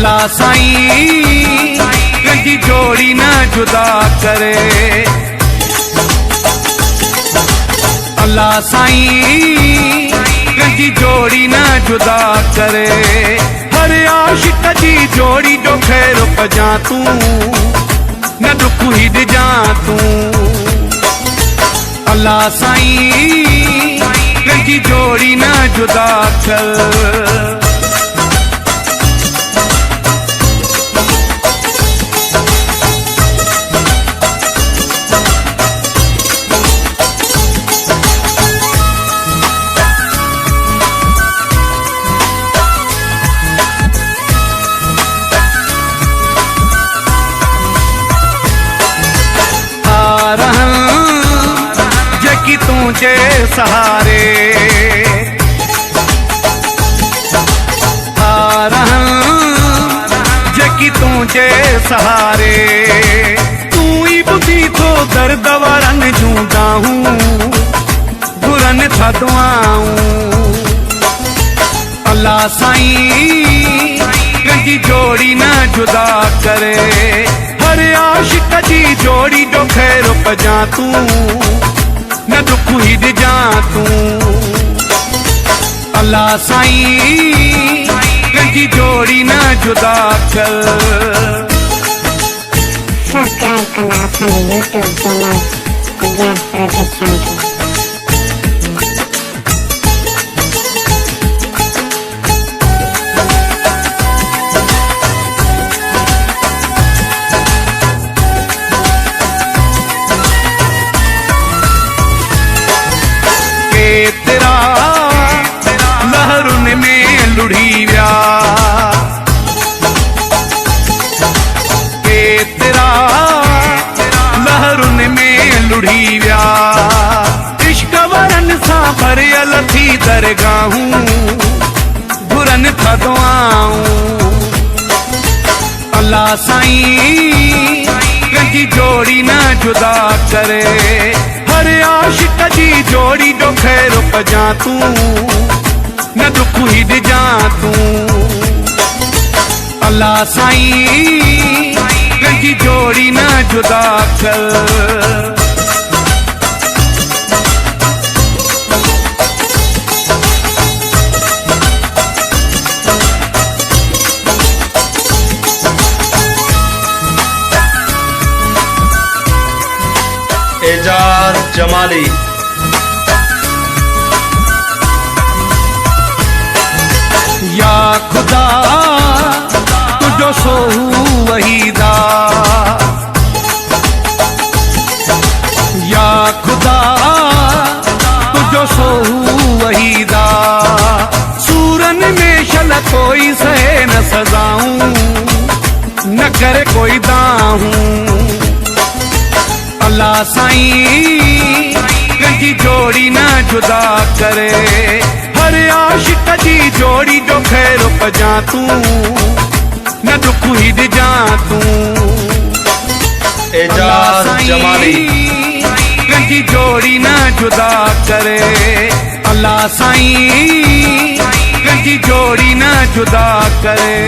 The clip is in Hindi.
अल्लाह साईं कंहिंजी जोड़ी न जुदा करे। अल्लाह साईं कंहिंजी जोड़ी न जुदा करे। हर आशिक जी जोड़ी जो खैर पजा तूं न दुख ही ॾिजां तूं। अल्लाह साईं कंहिंजी जोड़ी न जुदा कर। तुझे सहारे आ रहा जकी तुझे सहारे। तू ही बुद्धि तो दर्द वरन जूंदा हूँ बुरन था दुआऊं। अल्लाह साईं कंहिंजी जोड़ी न जुदा करे। हर आशिक जी जोड़ी जो खैर पजा तूं न दुख ही ॾिजां तूं। अल्लाह साईं कंहिंजी जोड़ी न जुदा कर। सब्सक्राइब करना असांजे यूट्यूब चैनल गुजरात प्रोडक्शन खे। तेरा लहरुन में लुढ़ी व्या के तेरा लहरुन में लुढ़ी व्या। इश्क वरन सा भरियल थी दरगाहूं घुरन था दुआऊं। अल्लाह साईं कंहिंजी जोड़ी न जुदा करे। हर आशिक जी जोड़ी जो खैर पजा तूं न दुख ही ॾिजां तूं। अल्लाह साईं कंहिंजी जोड़ी न जुदा कर। एजाज जमाली या खुदा तुझो सोहू वहीदा। या खुदा तुझो सोहू वहीदा। सूरन में शल कोई सहे न सजाऊं न करे कोई दाहूं। अल्लाह साईं कंहिंजी जोड़ी न जुदा करे। हर आशिक जी जोड़ी जो खैर पजा तूं न दुख ही ॾिजां तूं। एजाज जमाली कंहिंजी जोड़ी न जुदा करे। अल्लाह साईं कंहिंजी जोड़ी न जुदा करे।